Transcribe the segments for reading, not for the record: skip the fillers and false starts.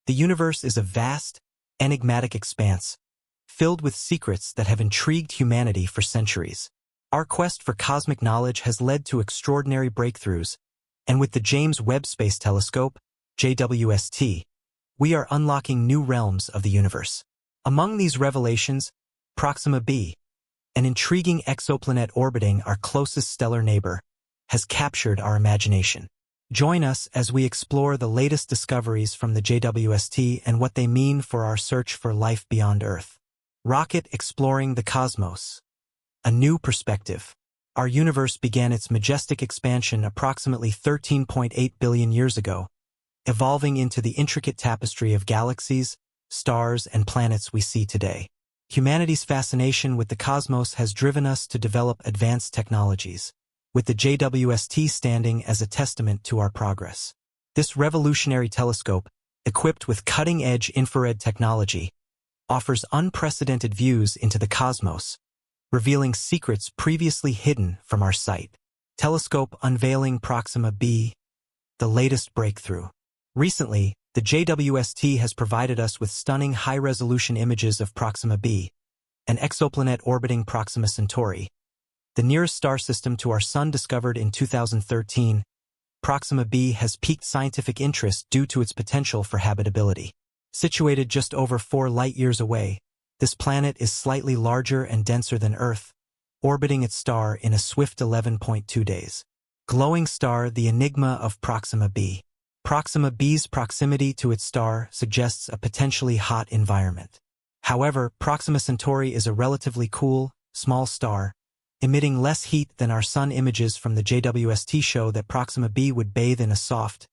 The universe is a vast, enigmatic expanse, filled with secrets that have intrigued humanity for centuries. Our quest for cosmic knowledge has led to extraordinary breakthroughs, and with the James Webb Space Telescope, JWST, we are unlocking new realms of the universe. Among these revelations, Proxima b, an intriguing exoplanet orbiting our closest stellar neighbor, has captured our imagination. Join us as we explore the latest discoveries from the JWST and what they mean for our search for life beyond Earth. Rocket exploring the cosmos. A new perspective. Our universe began its majestic expansion approximately 13.8 billion years ago, evolving into the intricate tapestry of galaxies, stars, and planets we see today. Humanity's fascination with the cosmos has driven us to develop advanced technologies, with the JWST standing as a testament to our progress. This revolutionary telescope, equipped with cutting-edge infrared technology, offers unprecedented views into the cosmos, revealing secrets previously hidden from our sight. Telescope unveiling Proxima b, the latest breakthrough. Recently, the JWST has provided us with stunning high-resolution images of Proxima b, an exoplanet orbiting Proxima Centauri, the nearest star system to our Sun discovered in 2013. Proxima b has piqued scientific interest due to its potential for habitability. Situated just over 4 light-years away, this planet is slightly larger and denser than Earth, orbiting its star in a swift 11.2 days. Glowing star, the enigma of Proxima b. Proxima b's proximity to its star suggests a potentially hot environment. However, Proxima Centauri is a relatively cool, small star, emitting less heat than our Sun. Images from the JWST show that Proxima b would bathe in a soft,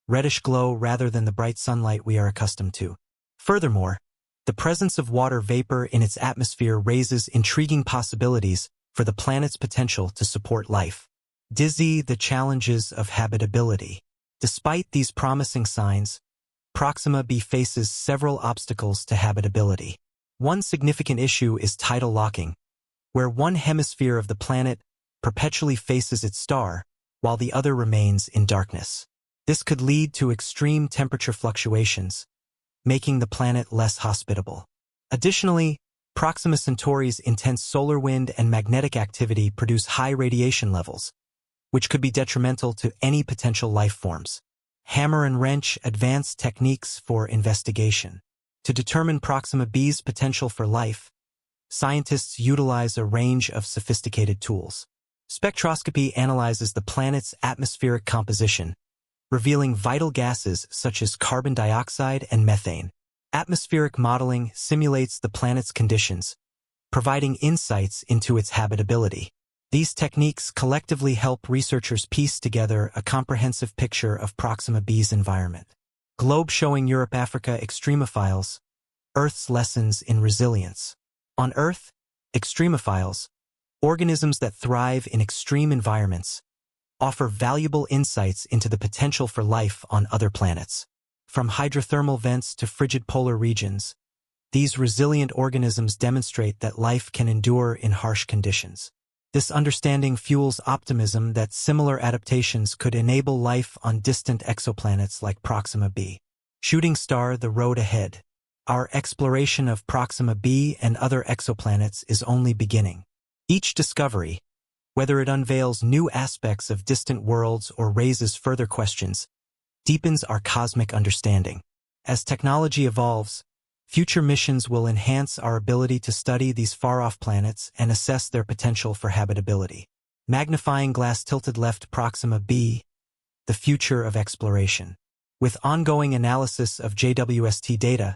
reddish glow rather than the bright sunlight we are accustomed to. Furthermore, the presence of water vapor in its atmosphere raises intriguing possibilities for the planet's potential to support life. Dizzy, the challenges of habitability. Despite these promising signs, Proxima b faces several obstacles to habitability. One significant issue is tidal locking, where one hemisphere of the planet perpetually faces its star, while the other remains in darkness. This could lead to extreme temperature fluctuations, making the planet less hospitable. Additionally, Proxima Centauri's intense solar wind and magnetic activity produce high radiation levels, which could be detrimental to any potential life forms. Hammer and wrench, advanced techniques for investigation. To determine Proxima b's potential for life, scientists utilize a range of sophisticated tools. Spectroscopy analyzes the planet's atmospheric composition, revealing vital gases such as carbon dioxide and methane. Atmospheric modeling simulates the planet's conditions, providing insights into its habitability. These techniques collectively help researchers piece together a comprehensive picture of Proxima b's environment. Globe showing Europe-Africa extremophiles, Earth's lessons in resilience. On Earth, extremophiles, organisms that thrive in extreme environments, offer valuable insights into the potential for life on other planets. From hydrothermal vents to frigid polar regions, these resilient organisms demonstrate that life can endure in harsh conditions. This understanding fuels optimism that similar adaptations could enable life on distant exoplanets like Proxima b. Shooting star, the road ahead. Our exploration of Proxima b and other exoplanets is only beginning. Each discovery, whether it unveils new aspects of distant worlds or raises further questions, deepens our cosmic understanding. As technology evolves, future missions will enhance our ability to study these far-off planets and assess their potential for habitability. Magnifying glass tilted left, Proxima b, the future of exploration. With ongoing analysis of JWST data,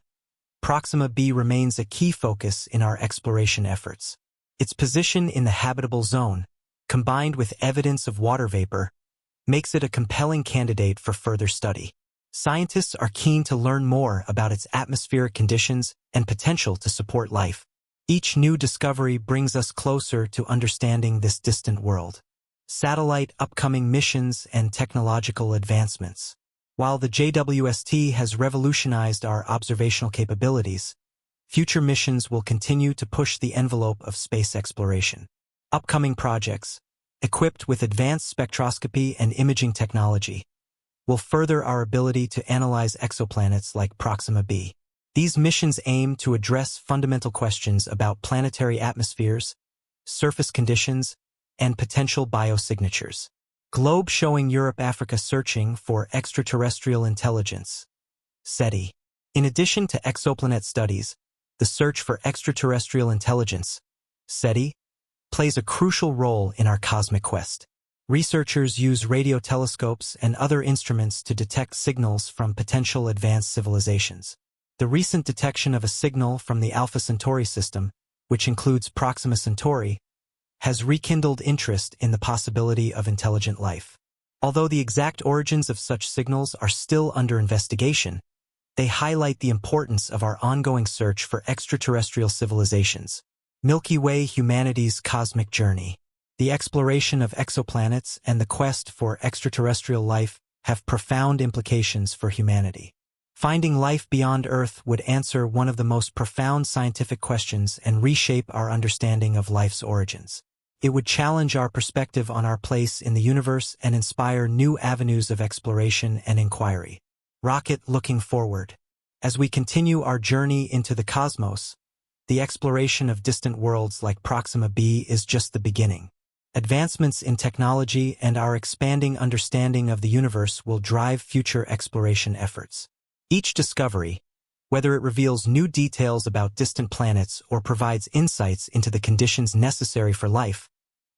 Proxima b remains a key focus in our exploration efforts. Its position in the habitable zone, combined with evidence of water vapor, makes it a compelling candidate for further study. Scientists are keen to learn more about its atmospheric conditions and potential to support life. Each new discovery brings us closer to understanding this distant world. Satellite, upcoming missions, and technological advancements. While the JWST has revolutionized our observational capabilities, future missions will continue to push the envelope of space exploration. Upcoming projects, equipped with advanced spectroscopy and imaging technology, will further our ability to analyze exoplanets like Proxima b. These missions aim to address fundamental questions about planetary atmospheres, surface conditions, and potential biosignatures. Globe showing Europe-Africa searching for extraterrestrial intelligence. SETI. In addition to exoplanet studies, the search for extraterrestrial intelligence, SETI, plays a crucial role in our cosmic quest. Researchers use radio telescopes and other instruments to detect signals from potential advanced civilizations. The recent detection of a signal from the Alpha Centauri system, which includes Proxima Centauri, has rekindled interest in the possibility of intelligent life. Although the exact origins of such signals are still under investigation, they highlight the importance of our ongoing search for extraterrestrial civilizations. Milky Way: Humanity's Cosmic Journey. The exploration of exoplanets and the quest for extraterrestrial life have profound implications for humanity. Finding life beyond Earth would answer one of the most profound scientific questions and reshape our understanding of life's origins. It would challenge our perspective on our place in the universe and inspire new avenues of exploration and inquiry. Rocket looking forward. As we continue our journey into the cosmos, the exploration of distant worlds like Proxima b is just the beginning. Advancements in technology and our expanding understanding of the universe will drive future exploration efforts. Each discovery, whether it reveals new details about distant planets or provides insights into the conditions necessary for life,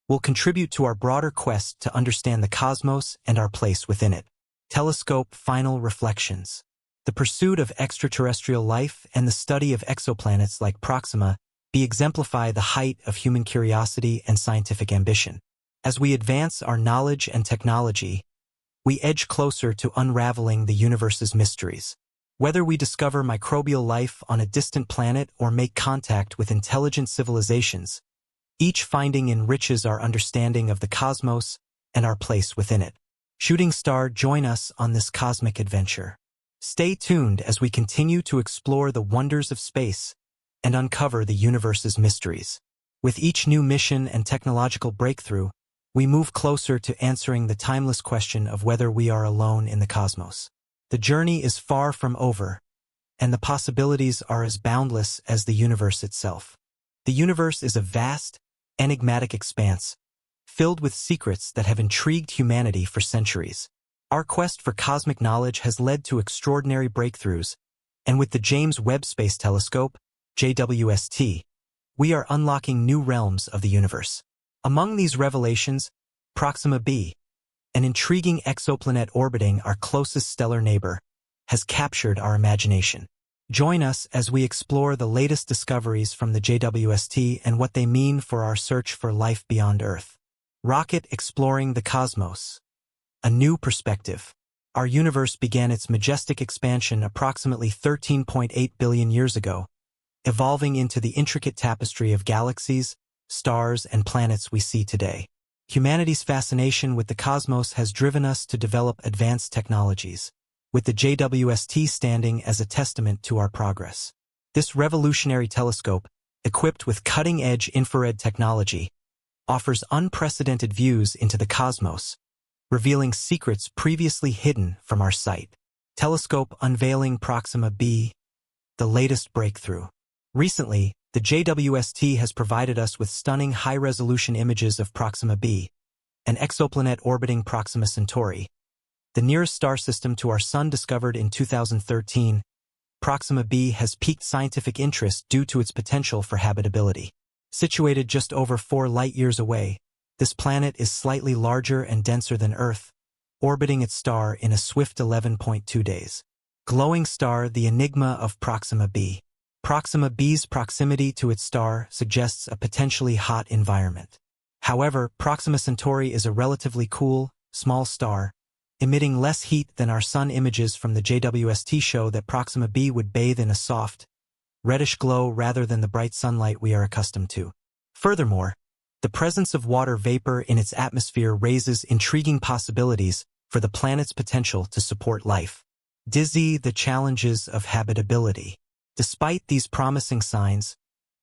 will contribute to our broader quest to understand the cosmos and our place within it. Telescope final reflections. The pursuit of extraterrestrial life and the study of exoplanets like Proxima b exemplify the height of human curiosity and scientific ambition. As we advance our knowledge and technology, we edge closer to unraveling the universe's mysteries. Whether we discover microbial life on a distant planet or make contact with intelligent civilizations, each finding enriches our understanding of the cosmos and our place within it. Shooting star, join us on this cosmic adventure. Stay tuned as we continue to explore the wonders of space and uncover the universe's mysteries. With each new mission and technological breakthrough, we move closer to answering the timeless question of whether we are alone in the cosmos. The journey is far from over, and the possibilities are as boundless as the universe itself. The universe is a vast, enigmatic expanse, filled with secrets that have intrigued humanity for centuries. Our quest for cosmic knowledge has led to extraordinary breakthroughs, and with the James Webb Space Telescope, JWST, we are unlocking new realms of the universe. Among these revelations, Proxima b, an intriguing exoplanet orbiting our closest stellar neighbor, has captured our imagination. Join us as we explore the latest discoveries from the JWST and what they mean for our search for life beyond Earth. Rocket exploring the cosmos. A new perspective. Our universe began its majestic expansion approximately 13.8 billion years ago, evolving into the intricate tapestry of galaxies, stars, and planets we see today. Humanity's fascination with the cosmos has driven us to develop advanced technologies, with the JWST standing as a testament to our progress. This revolutionary telescope, equipped with cutting-edge infrared technology, offers unprecedented views into the cosmos, revealing secrets previously hidden from our sight. Telescope unveiling Proxima b, the latest breakthrough. Recently, the JWST has provided us with stunning high-resolution images of Proxima b, an exoplanet orbiting Proxima Centauri, the nearest star system to our Sun discovered in 2013. Proxima b has piqued scientific interest due to its potential for habitability. Situated just over 4 light-years away, this planet is slightly larger and denser than Earth, orbiting its star in a swift 11.2 days. Glowing star, the enigma of Proxima b. Proxima b's proximity to its star suggests a potentially hot environment. However, Proxima Centauri is a relatively cool, small star, emitting less heat than our Sun. Images from the JWST show that Proxima b would bathe in a soft, reddish glow rather than the bright sunlight we are accustomed to. Furthermore, the presence of water vapor in its atmosphere raises intriguing possibilities for the planet's potential to support life. Dizzy, the challenges of habitability. Despite these promising signs,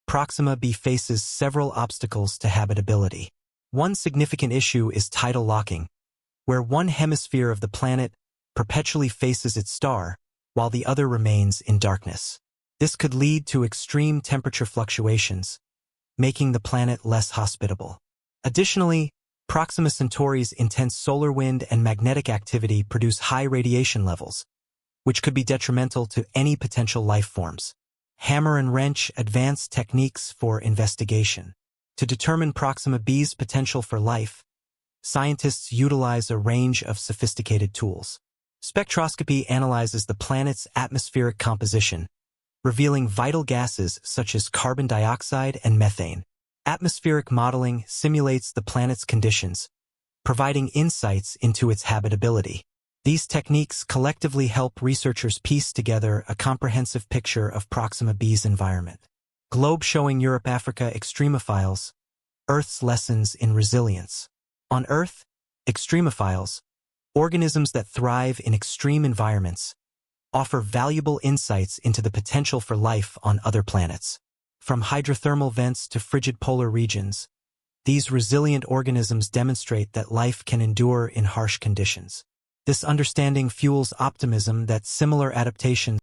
Proxima b faces several obstacles to habitability. One significant issue is tidal locking, where one hemisphere of the planet perpetually faces its star, while the other remains in darkness. This could lead to extreme temperature fluctuations, making the planet less hospitable. Additionally, Proxima Centauri's intense solar wind and magnetic activity produce high radiation levels, which could be detrimental to any potential life forms. Hammer and wrench advanced techniques for investigation. To determine Proxima B's potential for life, scientists utilize a range of sophisticated tools. Spectroscopy analyzes the planet's atmospheric composition, revealing vital gases such as carbon dioxide and methane. Atmospheric modeling simulates the planet's conditions, providing insights into its habitability. These techniques collectively help researchers piece together a comprehensive picture of Proxima B's environment. Globe showing Europe-Africa extremophiles, Earth's lessons in resilience. On Earth, extremophiles, organisms that thrive in extreme environments, offer valuable insights into the potential for life on other planets. From hydrothermal vents to frigid polar regions, these resilient organisms demonstrate that life can endure in harsh conditions. This understanding fuels optimism that similar adaptations